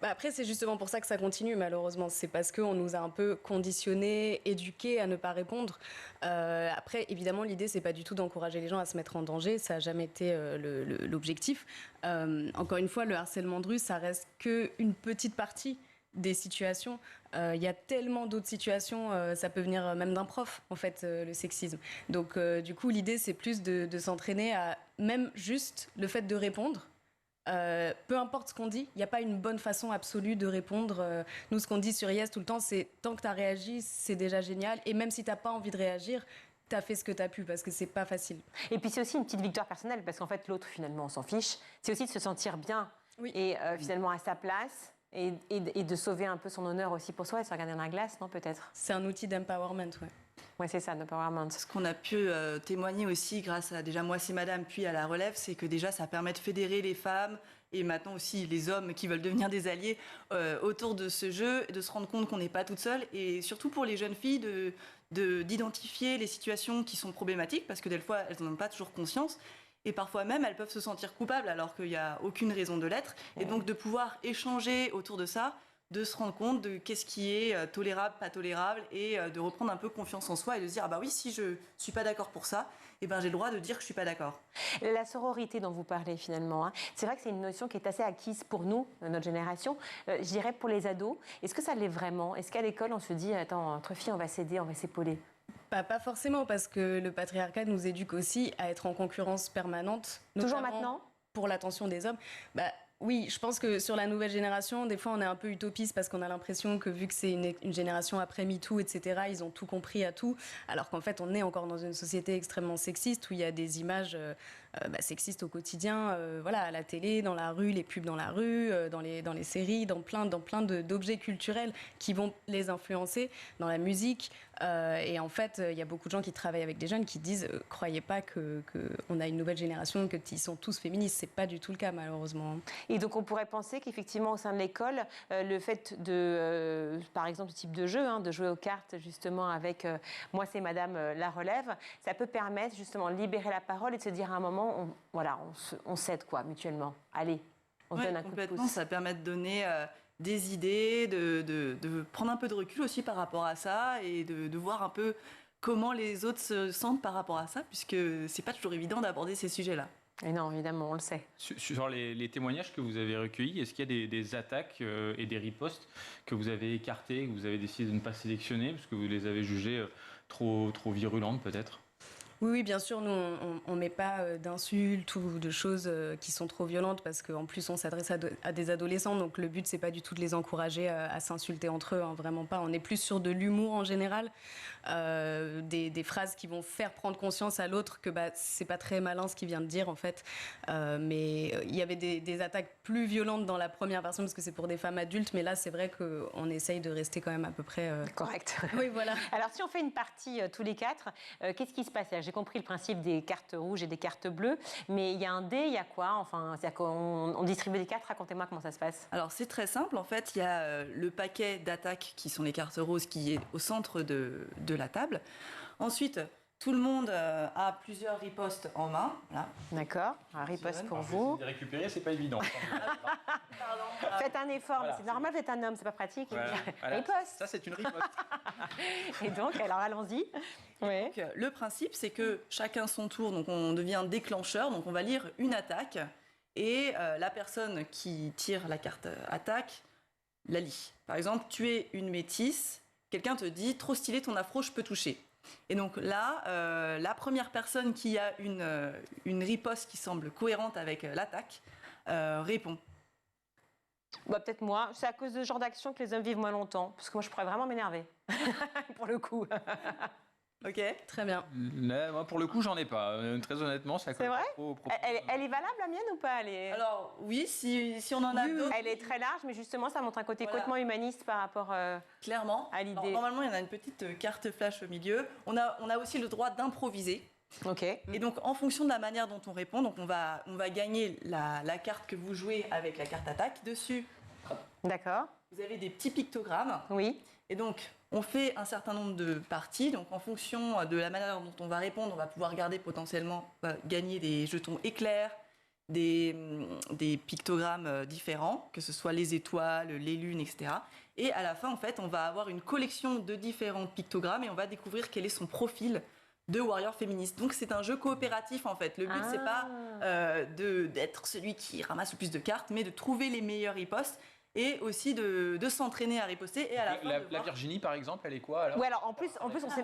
Après, c'est justement pour ça que ça continue, malheureusement. C'est parce qu'on nous a un peu conditionnés, éduqués à ne pas répondre. Après, évidemment, l'idée, c'est pas du tout d'encourager les gens à se mettre en danger. Ça n'a jamais été l'objectif. Encore une fois, le harcèlement de rue, ça reste qu'une petite partie des situations. Il y a tellement d'autres situations, ça peut venir même d'un prof, en fait, le sexisme. Donc, du coup, l'idée, c'est plus de s'entraîner à même juste le fait de répondre. Peu importe ce qu'on dit, il n'y a pas une bonne façon absolue de répondre. Nous, ce qu'on dit sur Yes tout le temps, c'est tant que tu as réagi, c'est déjà génial. Et même si tu n'as pas envie de réagir, tu as fait ce que tu as pu parce que c'est pas facile. Et puis c'est aussi une petite victoire personnelle parce qu'en fait, l'autre, finalement, on s'en fiche. C'est aussi de se sentir bien et finalement à sa place. Et de sauver un peu son honneur aussi pour soi et de se regarder dans la glace, non, peut-être? C'est un outil d'empowerment, ouais. Oui, c'est ça, l'empowerment. Ce qu'on a pu témoigner aussi grâce à déjà Moi, c'est Madame, puis à la relève, c'est que déjà ça permet de fédérer les femmes et maintenant aussi les hommes qui veulent devenir des alliés autour de ce jeu, et de se rendre compte qu'on n'est pas toute seule, et surtout pour les jeunes filles d'identifier les situations qui sont problématiques parce que des fois elles n'en ont pas toujours conscience. Et parfois même, elles peuvent se sentir coupables alors qu'il n'y a aucune raison de l'être. Et donc de pouvoir échanger autour de ça, de se rendre compte de qu'est-ce qui est tolérable, pas tolérable, et de reprendre un peu confiance en soi et de se dire, ah bah oui, si je suis pas d'accord pour ça, eh ben j'ai le droit de dire que je suis pas d'accord. La sororité dont vous parlez finalement, c'est vrai que c'est une notion qui est assez acquise pour nous, notre génération. Je dirais pour les ados, est-ce que ça l'est vraiment? Est-ce qu'à l'école, on se dit, attends, entre filles, on va s'aider, on va s'épauler? Pas forcément, parce que le patriarcat nous éduque aussi à être en concurrence permanente. Toujours maintenant? Pour l'attention des hommes. Oui, je pense que sur la nouvelle génération, des fois on est un peu utopiste parce qu'on a l'impression que vu que c'est une génération après MeToo, etc., ils ont tout compris à tout, alors qu'en fait on est encore dans une société extrêmement sexiste où il y a des images sexistes au quotidien, voilà, à la télé, dans la rue, les pubs dans la rue, dans les séries, dans plein d'objets culturels qui vont les influencer, dans la musique. Et en fait, il y a beaucoup de gens qui travaillent avec des jeunes qui disent croyez pas qu'on a une nouvelle génération, qu'ils sont tous féministes. C'est pas du tout le cas, malheureusement. Et donc, on pourrait penser qu'effectivement, au sein de l'école, le fait de, par exemple, ce type de jeu, de jouer aux cartes, justement, avec Moi, c'est Madame la relève, ça peut permettre, justement, de libérer la parole et de se dire à un moment, on s'aide, quoi, mutuellement. Allez, on se donne un coup de pouce. Ça permet de donner des idées, de prendre un peu de recul aussi par rapport à ça et de voir un peu comment les autres se sentent par rapport à ça, puisque c'est pas toujours évident d'aborder ces sujets-là. Et non, évidemment, on le sait. Sur les témoignages que vous avez recueillis, est-ce qu'il y a des attaques et des ripostes que vous avez écartées, que vous avez décidé de ne pas sélectionner parce que vous les avez jugées trop virulentes peut-être ? Oui, bien sûr, nous, on ne met pas d'insultes ou de choses qui sont trop violentes parce qu'en plus, on s'adresse à des adolescents. Donc, le but, c'est pas du tout de les encourager à s'insulter entre eux, hein, vraiment pas. On est plus sur de l'humour en général, des phrases qui vont faire prendre conscience à l'autre que c'est pas très malin ce qu'il vient de dire, en fait. Mais il y avait des attaques plus violentes dans la première version parce que c'est pour des femmes adultes. Mais là, c'est vrai qu'on essaye de rester quand même à peu près... Correct. Oui, voilà. Alors, si on fait une partie tous les 4, qu'est-ce qui se passe ? J'ai compris le principe des cartes rouges et des cartes bleues, mais il y a un dé, il y a quoi ? Enfin, c'est-à-dire qu'on distribue des cartes. Racontez-moi comment ça se passe. Alors c'est très simple, en fait, il y a le paquet d'attaques qui sont les cartes roses qui est au centre de la table. Ensuite, tout le monde a plusieurs ripostes en main. Voilà. D'accord, un riposte pour vous. Les récupérer, c'est pas évident. Pardon. Faites un effort, Voilà, mais c'est normal, vous êtes un homme, c'est pas pratique. Voilà. Riposte. Ça, c'est une riposte. Et donc, alors allons-y. Ouais. Donc, le principe, c'est que chacun son tour, donc on devient déclencheur, donc on va lire une attaque, et la personne qui tire la carte attaque la lit. Par exemple, tu es une métisse, quelqu'un te dit « trop stylé ton afro, je peux toucher ». Et donc là, la première personne qui a une riposte qui semble cohérente avec l'attaque répond. Peut-être moi. C'est à cause de ce genre d'action que les hommes vivent moins longtemps. Parce que moi, je pourrais vraiment m'énerver. Pour le coup. Ok. Très bien. Là, moi, pour le coup, j'en ai pas. Très honnêtement, ça C'est vrai ? trop. Elle est valable, la mienne, ou pas ? Alors oui, si on en a d'autres. Elle est très large, mais justement, ça montre un côté Voilà. complètement humaniste par rapport Clairement. à l'idée. Alors, normalement, il y en a une petite carte flash au milieu. On a aussi le droit d'improviser. Ok. Et donc, en fonction de la manière dont on répond, donc on va gagner la carte que vous jouez avec la carte attaque. Dessus, D'accord. vous avez des petits pictogrammes. Oui. Et donc, on fait un certain nombre de parties. Donc, en fonction de la manière dont on va répondre, on va pouvoir gagner des jetons éclairs, des pictogrammes différents, que ce soit les étoiles, les lunes, etc. Et à la fin, en fait, on va avoir une collection de différents pictogrammes et on va découvrir quel est son profil de warrior féministe. Donc c'est un jeu coopératif en fait. Le but c'est pas d'être celui qui ramasse le plus de cartes, mais de trouver les meilleurs ripostes et aussi de s'entraîner à riposter. Et à la fin, La Virginie, par exemple, elle est quoi alors ? Ouais, alors en plus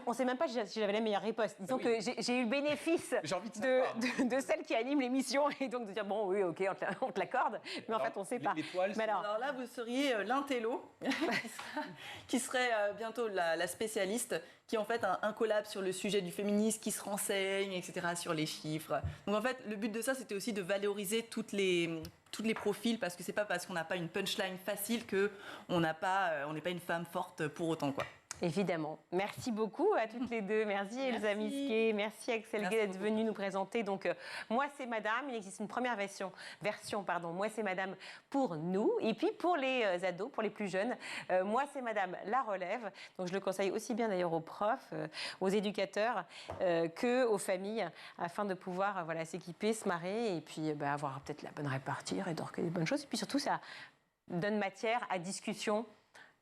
on sait même pas si j'avais la meilleure riposte. Disons que j'ai eu le bénéfice J'ai envie de savoir. de celle qui anime l'émission et donc de dire bon, oui, ok, on te l'accorde, mais en fait on sait pas. L'étoile, Mais Alors là, vous seriez l'intello, qui serait bientôt la spécialiste, qui est en fait un collab sur le sujet du féminisme, qui se renseigne, etc., sur les chiffres. Donc en fait, le but de ça, c'était aussi de valoriser tous les profils, parce que c'est pas parce qu'on n'a pas une punchline facile qu'on n'est pas une femme forte pour autant, quoi. Évidemment. Merci beaucoup à toutes les deux. Merci Elsa Misquet, merci Axel Gay d'être venue nous présenter. Donc, Moi c'est Madame, il existe une première version, Moi c'est Madame pour nous. Et puis pour les ados, pour les plus jeunes, Moi c'est Madame la relève. Donc je le conseille aussi bien d'ailleurs aux profs, aux éducateurs qu'aux familles, afin de pouvoir s'équiper, se marrer et puis avoir peut-être la bonne répartie, rétorquer des bonnes choses. Et puis surtout, ça donne matière à discussion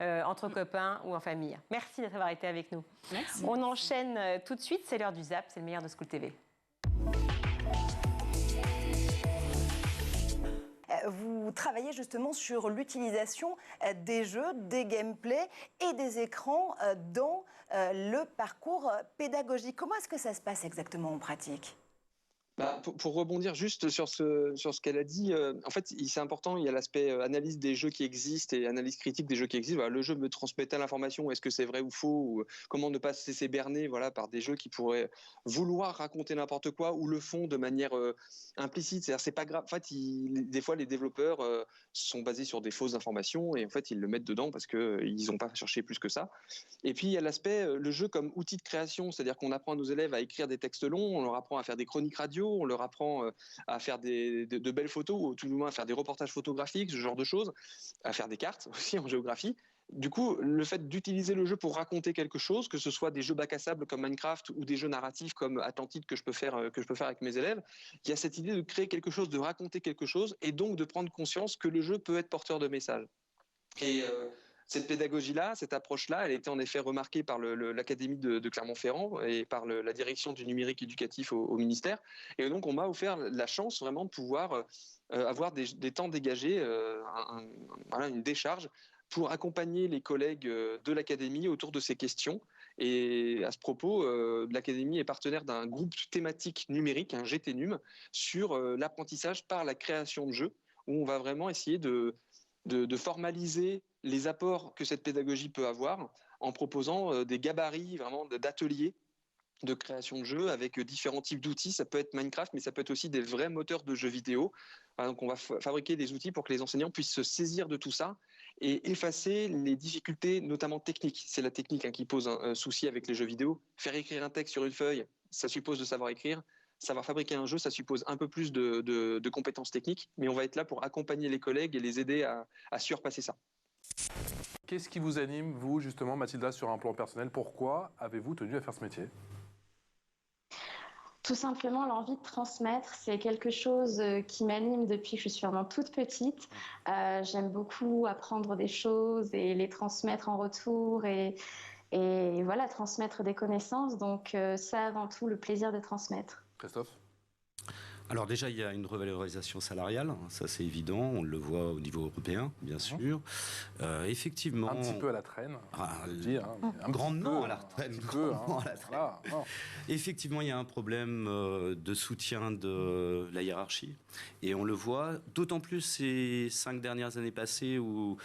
entre copains ou en famille. Merci d'avoir été avec nous. Merci. On enchaîne tout de suite, c'est l'heure du Zap, c'est le meilleur de School TV. Vous travaillez justement sur l'utilisation des jeux, des gameplays et des écrans dans le parcours pédagogique. Comment est-ce que ça se passe exactement en pratique ? Pour rebondir juste sur ce qu'elle a dit, en fait, c'est important, il y a l'aspect analyse des jeux qui existent et analyse critique des jeux qui existent. Voilà, le jeu me transmet telle information, est-ce que c'est vrai ou faux, ou comment ne pas se laisser berner par des jeux qui pourraient vouloir raconter n'importe quoi ou le font de manière implicite. C'est-à-dire, c'est pas grave. En fait, des fois, les développeurs sont basés sur des fausses informations et en fait, ils le mettent dedans parce qu'ils n'ont pas cherché plus que ça. Et puis, il y a l'aspect, le jeu comme outil de création, c'est-à-dire qu'on apprend à nos élèves à écrire des textes longs, on leur apprend à faire des chroniques radio, on leur apprend à faire de belles photos, ou tout du moins à faire des reportages photographiques, ce genre de choses, à faire des cartes aussi en géographie. Du coup, le fait d'utiliser le jeu pour raconter quelque chose, que ce soit des jeux bac à sable comme Minecraft ou des jeux narratifs comme Atlantide que je peux faire avec mes élèves, il y a cette idée de créer quelque chose, de raconter quelque chose, et donc de prendre conscience que le jeu peut être porteur de messages. Et Cette pédagogie-là, cette approche-là, elle a été en effet remarquée par l'Académie de Clermont-Ferrand et par la direction du numérique éducatif au ministère. Et donc, on m'a offert la chance vraiment de pouvoir avoir des temps dégagés, une décharge pour accompagner les collègues de l'Académie autour de ces questions. Et à ce propos, l'Académie est partenaire d'un groupe thématique numérique, un GTNUM, sur l'apprentissage par la création de jeux, où on va vraiment essayer de formaliser les apports que cette pédagogie peut avoir en proposant des gabarits vraiment d'ateliers de création de jeux avec différents types d'outils. Ça peut être Minecraft, mais ça peut être aussi des vrais moteurs de jeux vidéo. Donc on va fabriquer des outils pour que les enseignants puissent se saisir de tout ça et effacer les difficultés, notamment techniques. C'est la technique qui pose un souci avec les jeux vidéo. Faire écrire un texte sur une feuille, ça suppose de savoir écrire. Savoir fabriquer un jeu, ça suppose un peu plus de compétences techniques, mais on va être là pour accompagner les collègues et les aider à surpasser ça. Qu'est-ce qui vous anime, vous, justement, Mathilda, sur un plan personnel? Pourquoi avez-vous tenu à faire ce métier? Tout simplement, l'envie de transmettre, c'est quelque chose qui m'anime depuis que je suis vraiment toute petite. J'aime beaucoup apprendre des choses et les transmettre en retour et voilà, transmettre des connaissances. Donc ça, avant tout, le plaisir de transmettre. Christophe? Alors déjà, il y a une revalorisation salariale, ça c'est évident, on le voit au niveau européen, bien sûr. Effectivement... Un petit peu à la traîne, grandement à la traîne. Voilà. Effectivement, il y a un problème de soutien de la hiérarchie, et on le voit d'autant plus ces 5 dernières années passées où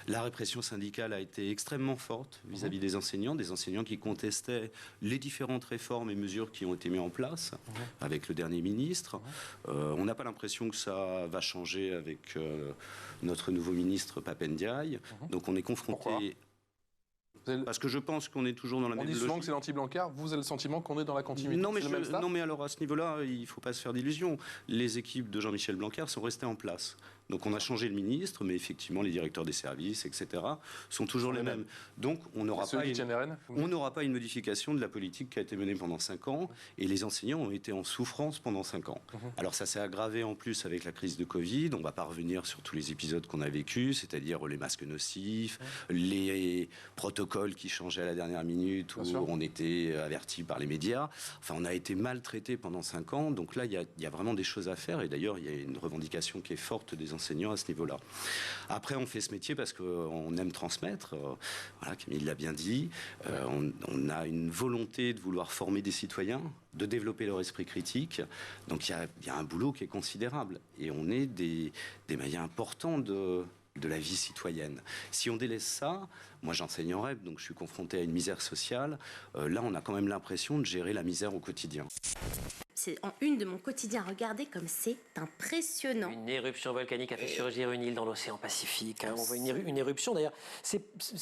la répression syndicale a été extrêmement forte vis-à-vis des enseignants qui contestaient les différentes réformes et mesures qui ont été mises en place avec le dernier ministre. On n'a pas l'impression que ça va changer avec notre nouveau ministre Pape Ndiaye. Donc on est confronté... Parce que je pense qu'on est toujours dans la même logique. On dit souvent que c'est l'anti-Blanquer. Vous avez le sentiment qu'on est dans la continuité? Non, mais alors à ce niveau-là, il ne faut pas se faire d'illusions. Les équipes de Jean-Michel Blanquer sont restées en place. Donc on a changé le ministre, mais effectivement les directeurs des services, etc., sont toujours les mêmes. Donc on n'aura pas une modification de la politique qui a été menée pendant 5 ans, et les enseignants ont été en souffrance pendant 5 ans. Alors ça s'est aggravé en plus avec la crise de Covid. On ne va pas revenir sur tous les épisodes qu'on a vécus, c'est-à-dire les masques nocifs, les protocoles qui changeaient à la dernière minute, où on était avertis par les médias. Enfin, on a été maltraités pendant 5 ans. Donc là, il y a vraiment des choses à faire. Et d'ailleurs, il y a une revendication qui est forte des enseignants à ce niveau-là. Après, on fait ce métier parce qu'on aime transmettre. Voilà, Camille l'a bien dit. On a une volonté de vouloir former des citoyens, de développer leur esprit critique. Donc il y a un boulot qui est considérable. Et on est des maillons importants de la vie citoyenne. Si on délaisse ça, moi j'enseigne en REP, donc je suis confronté à une misère sociale. Là, on a quand même l'impression de gérer la misère au quotidien. C'est en une de mon quotidien. Regardez comme c'est impressionnant. Une éruption volcanique a fait surgir une île dans l'océan Pacifique. On voit une éruption d'ailleurs.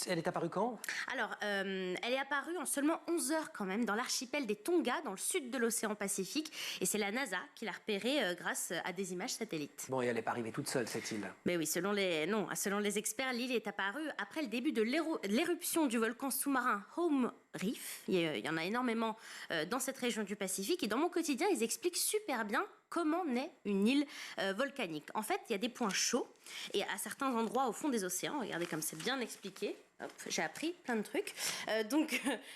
Elle est apparue quand? Alors, elle est apparue en seulement 11 heures quand même dans l'archipel des Tonga, dans le sud de l'océan Pacifique. Et c'est la NASA qui l'a repérée grâce à des images satellites. Bon, et elle n'est pas arrivée toute seule, cette île? Mais oui, selon les experts, l'île est apparue après le début de l'éruption du volcan sous-marin Home Reef. Il y en a énormément dans cette région du Pacifique. Et dans mon quotidien, ils expliquent super bien comment naît une île volcanique. En fait, il y a des points chauds et à certains endroits au fond des océans, regardez comme c'est bien expliqué. Hop, j'ai appris plein de trucs.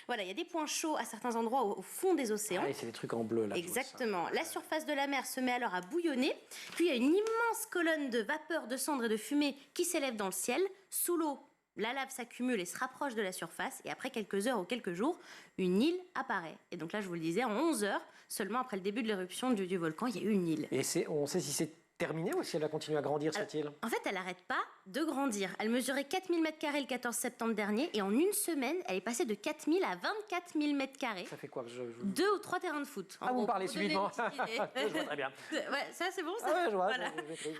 Voilà, il y a des points chauds à certains endroits au fond des océans. Ah, et c'est des trucs en bleu là. Exactement. La surface de la mer se met alors à bouillonner. Puis il y a une immense colonne de vapeur, de cendres et de fumée qui s'élève dans le ciel. Sous l'eau, la lave s'accumule et se rapproche de la surface. Et après quelques heures ou quelques jours, une île apparaît. Et donc là, je vous le disais, en 11 heures, seulement après le début de l'éruption du volcan, il y a eu une île. Et on sait si c'est terminé ou si elle va continuer à grandir, cette île? En fait, elle n'arrête pas de grandir. Elle mesurait 4000 m² le 14 septembre dernier et en une semaine, elle est passée de 4000 à 24 000 m². Ça fait quoi? 2 ou 3 terrains de foot. Vous me parlez subitement. Je vois très bien. Ouais, ça, c'est bon, ça? Ah ouais, je vois. Voilà.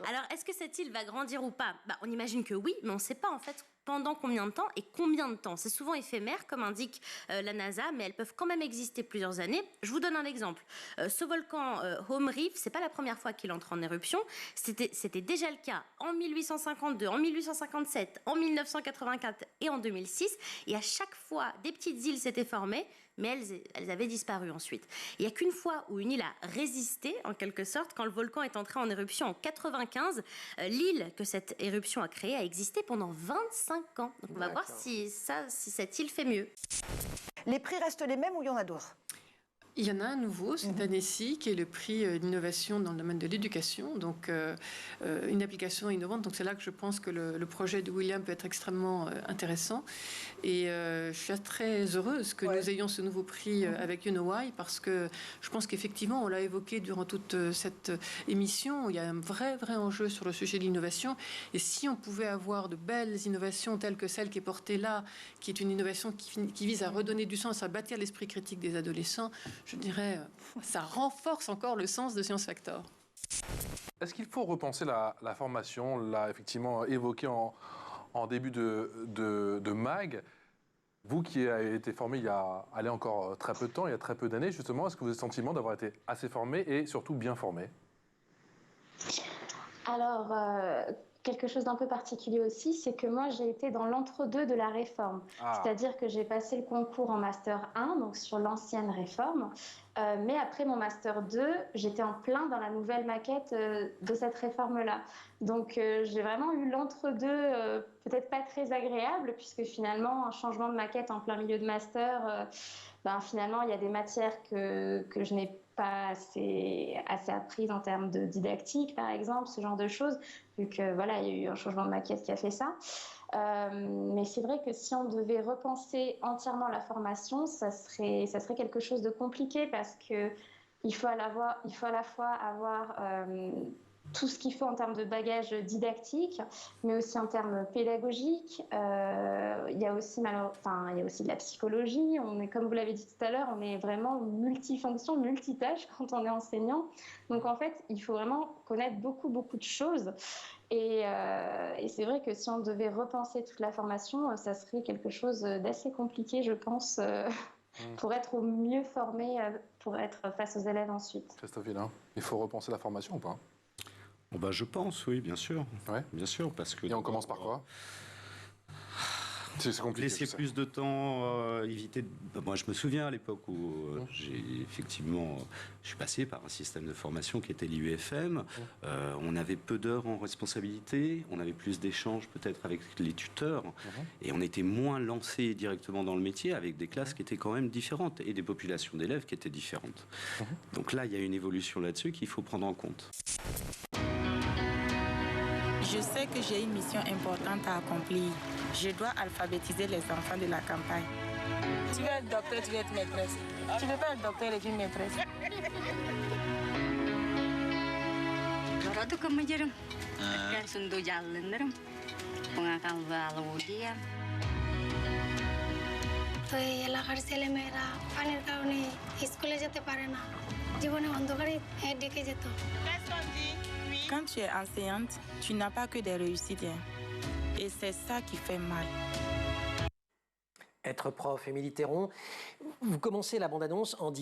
Alors, est-ce que cette île va grandir ou pas? On imagine que oui, mais on ne sait pas en fait pendant combien de temps et combien de temps. C'est souvent éphémère, comme indique la NASA, mais elles peuvent quand même exister plusieurs années. Je vous donne un exemple. Ce volcan Home Reef, c'est pas la première fois qu'il entre en éruption. C'était déjà le cas en 1852, en 1857, en 1984 et en 2006. Et à chaque fois, des petites îles s'étaient formées, mais elles avaient disparu ensuite. Il n'y a qu'une fois où une île a résisté, en quelque sorte, quand le volcan est entré en éruption en 95. L'île que cette éruption a créée a existé pendant 25 ans. Donc on va voir si cette île fait mieux. Les prix restent les mêmes ou il y en a d'autres ? Il y en a un nouveau cette année-ci qui est le prix d'innovation dans le domaine de l'éducation, donc une application innovante. Donc c'est là que je pense que le projet de William peut être extrêmement intéressant. Et je suis très heureuse que nous ayons ce nouveau prix avec You Know Why, parce que je pense qu'effectivement, on l'a évoqué durant toute cette émission, il y a un vrai enjeu sur le sujet de l'innovation. Et si on pouvait avoir de belles innovations telles que celle qui est portée là, qui est une innovation qui vise à redonner du sens, à bâtir l'esprit critique des adolescents, je dirais, ça renforce encore le sens de Science Factor. Est-ce qu'il faut repenser la formation, on l'a effectivement évoqué en début de MAG. Vous qui avez été formé il y a encore très peu de temps, il y a très peu d'années, justement, est-ce que vous avez le sentiment d'avoir été assez formé et surtout bien formé ? Alors, quelque chose d'un peu particulier aussi, c'est que moi, j'ai été dans l'entre-deux de la réforme. C'est-à-dire que j'ai passé le concours en Master 1, donc sur l'ancienne réforme. Mais après mon Master 2, j'étais en plein dans la nouvelle maquette de cette réforme-là. Donc, j'ai vraiment eu l'entre-deux, peut-être pas très agréable, puisque finalement, un changement de maquette en plein milieu de Master, finalement, il y a des matières que je n'ai pas assez apprises en termes de didactique, par exemple, ce genre de choses, vu que voilà, il y a eu un changement de maquette qui a fait ça. Mais c'est vrai que si on devait repenser entièrement la formation, ça serait quelque chose de compliqué, parce que il faut à la fois avoir tout ce qu'il faut en termes de bagage didactique, mais aussi en termes pédagogiques. Il y a aussi de la psychologie. On est, comme vous l'avez dit tout à l'heure, on est vraiment multifonction, multitâche quand on est enseignant. Donc en fait, il faut vraiment connaître beaucoup de choses. Et c'est vrai que si on devait repenser toute la formation, ça serait quelque chose d'assez compliqué, je pense, pour être au mieux formé, pour être face aux élèves ensuite. Christophe Villain, il faut repenser la formation ou pas ? Je pense, oui, bien sûr. Ouais. Bien sûr, parce que... Et on commence par quoi ? C'est compliqué. Laisser plus de temps, éviter... Moi, je me souviens à l'époque où je suis passé par un système de formation qui était l'IUFM. On avait peu d'heures en responsabilité, on avait plus d'échanges peut-être avec les tuteurs, et on était moins lancé directement dans le métier, avec des classes qui étaient quand même différentes et des populations d'élèves qui étaient différentes. Donc là, il y a une évolution là-dessus qu'il faut prendre en compte. Je sais que j'ai une mission importante à accomplir. Je dois alphabétiser les enfants de la campagne. Tu veux être docteur, tu veux être maîtresse. Tu ne veux pas être docteur et une maîtresse. Quand tu es enseignante, tu n'as pas que des réussites. Et c'est ça qui fait mal. Être prof, Émilie Théron, vous commencez la bande-annonce en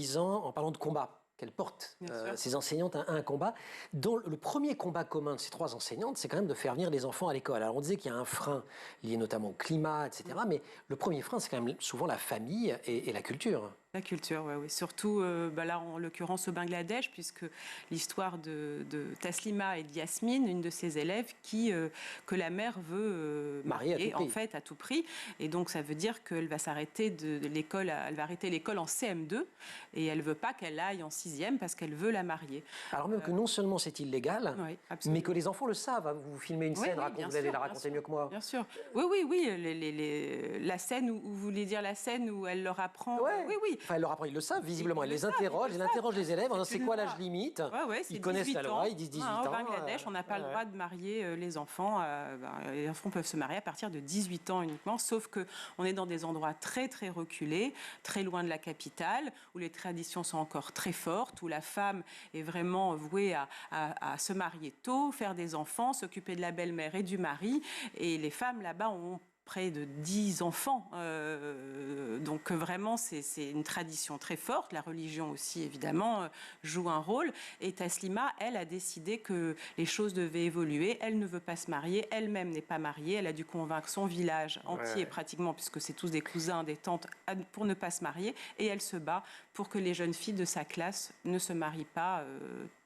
parlant de combat. Qu'elle porte ces enseignantes à un combat, dont le premier combat commun de ces trois enseignantes, c'est quand même de faire venir les enfants à l'école. Alors on disait qu'il y a un frein lié notamment au climat, etc. Mais le premier frein, c'est quand même souvent la famille et la culture. La culture, oui. Surtout, là, en l'occurrence, au Bangladesh, puisque l'histoire de Taslima et de Yasmine, une de ses élèves, que la mère veut marier, en fait, à tout prix. Et donc, ça veut dire qu'elle va s'arrêter de l'école, elle va arrêter l'école en CM2, et elle ne veut pas qu'elle aille en 6e, parce qu'elle veut la marier. Alors même que non seulement c'est illégal, mais que les enfants le savent. Vous filmez une scène, vous allez la raconter mieux que moi. Bien sûr. Oui. La scène où vous voulez dire la scène où elle leur apprend... Oui. Enfin, elle leur apprend, ils le savent, visiblement. Ils les interrogent, les élèves en disant c'est quoi l'âge limite. Ils connaissent la loi, ils disent 18 ans. Au Bangladesh, on n'a pas le droit de marier les enfants. Les enfants peuvent se marier à partir de 18 ans uniquement, sauf qu'on est dans des endroits très, très reculés, très loin de la capitale, où les traditions sont encore très fortes, où la femme est vraiment vouée à se marier tôt, faire des enfants, s'occuper de la belle-mère et du mari. Et les femmes là-bas ont près de 10 enfants. Donc vraiment, c'est une tradition très forte. La religion aussi, évidemment, joue un rôle. Et Taslima, elle, a décidé que les choses devaient évoluer. Elle ne veut pas se marier. Elle-même n'est pas mariée. Elle a dû convaincre son village entier, pratiquement, puisque c'est tous des cousins, des tantes, pour ne pas se marier. Et elle se bat pour que les jeunes filles de sa classe ne se marient pas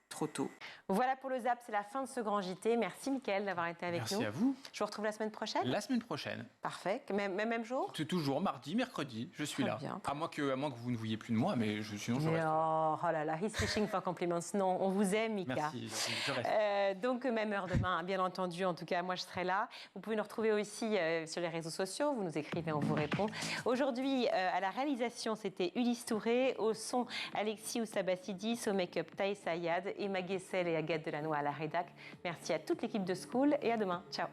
trop tôt. Voilà pour le ZAP, c'est la fin de ce grand JT. Merci Mickaël d'avoir été avec nous. Merci à vous. Je vous retrouve la semaine prochaine. La semaine prochaine. Parfait. Même jour. C'est toujours mardi, mercredi, je suis Très là. bien. À moins que vous ne vouliez plus de moi, mais sinon je reste. Oh là là, he's fishing for compliments. Non, on vous aime, Mika. Merci, je reste. Donc, même heure demain, bien entendu. En tout cas, moi, je serai là. Vous pouvez nous retrouver aussi sur les réseaux sociaux. Vous nous écrivez, on vous répond. Aujourd'hui, à la réalisation, c'était Ulysse Touré. Au son, Alexis Oussabassidis. Au make-up, Thaïs Ayad. Emma Guessel et Agathe Delannoy à la rédac. Merci à toute l'équipe de School et à demain. Ciao.